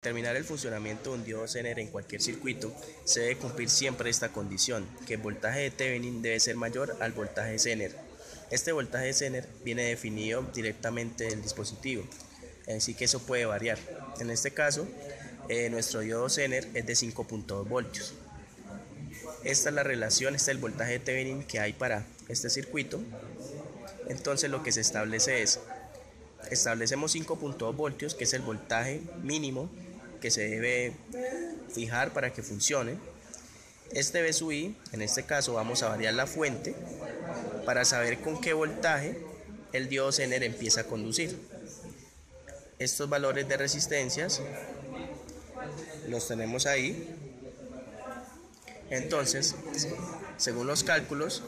Terminar el funcionamiento de un diodo Zener en cualquier circuito, se debe cumplir siempre esta condición, que el voltaje de Thevenin debe ser mayor al voltaje Zener. Este voltaje Zener viene definido directamente del dispositivo, así que eso puede variar. En este caso, nuestro diodo Zener es de 5.2 voltios. Esta es la relación, este es el voltaje de Thevenin que hay para este circuito. Entonces lo que se establece es, establecemos 5.2 voltios, que es el voltaje mínimo que se debe fijar para que funcione. Este V sub I, en este caso vamos a variar la fuente para saber con qué voltaje el diodo Zener empieza a conducir. Estos valores de resistencias los tenemos ahí. Entonces, según los cálculos,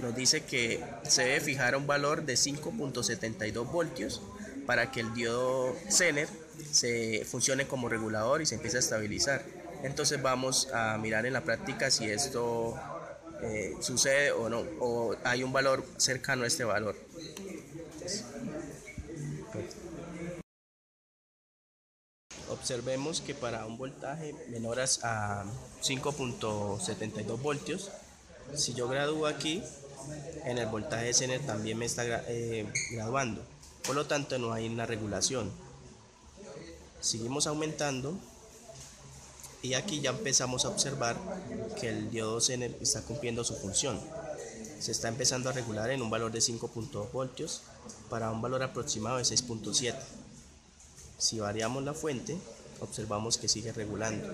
nos dice que se debe fijar un valor de 5.72 voltios para que el diodo Zener se funcione como regulador y se empiece a estabilizar. Entonces vamos a mirar en la práctica si esto sucede o no, o hay un valor cercano a este valor. Observemos que para un voltaje menor a 5.72 voltios, si yo gradúo aquí, en el voltaje Zener también me está graduando, por lo tanto no hay una regulación. Seguimos aumentando y aquí ya empezamos a observar que el diodo Zener está cumpliendo su función. Se está empezando a regular en un valor de 5.2 voltios para un valor aproximado de 6.7. Si variamos la fuente, observamos que sigue regulando.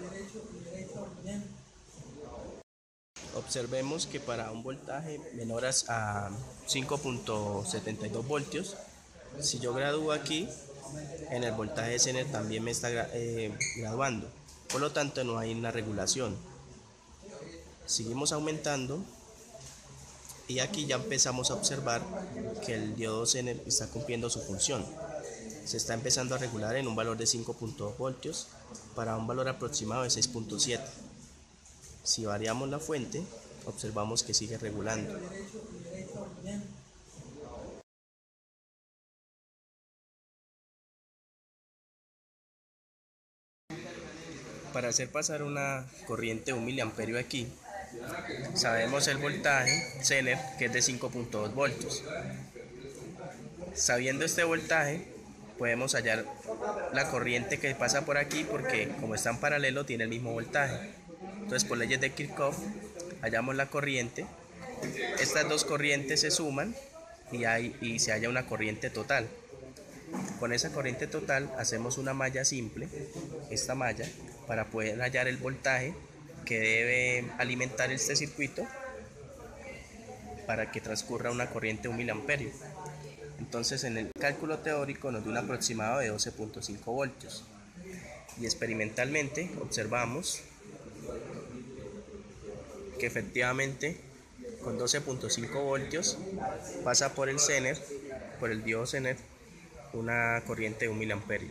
Observemos que para un voltaje menor a 5.72 voltios, si yo gradúo aquí, en el voltaje Zener también me está graduando, por lo tanto no hay una regulación. Seguimos aumentando y aquí ya empezamos a observar que el diodo Zener está cumpliendo su función. Se está empezando a regular en un valor de 5.2 voltios para un valor aproximado de 6.7. Si variamos la fuente, observamos que sigue regulando. Para hacer pasar una corriente de 1 miliamperio aquí, sabemos el voltaje Zener, que es de 5.2 voltios. Sabiendo este voltaje, podemos hallar la corriente que pasa por aquí, porque como está en paralelo tiene el mismo voltaje. Entonces, por leyes de Kirchhoff, hallamos la corriente. Estas dos corrientes se suman y se halla una corriente total. Con esa corriente total hacemos una malla simple, esta malla, para poder hallar el voltaje que debe alimentar este circuito para que transcurra una corriente de 1 miliamperio. Entonces, en el cálculo teórico nos dio un aproximado de 12.5 voltios y experimentalmente observamos que efectivamente con 12.5 voltios pasa por el Zener, por el diodo Zener, una corriente de 1 miliamperio.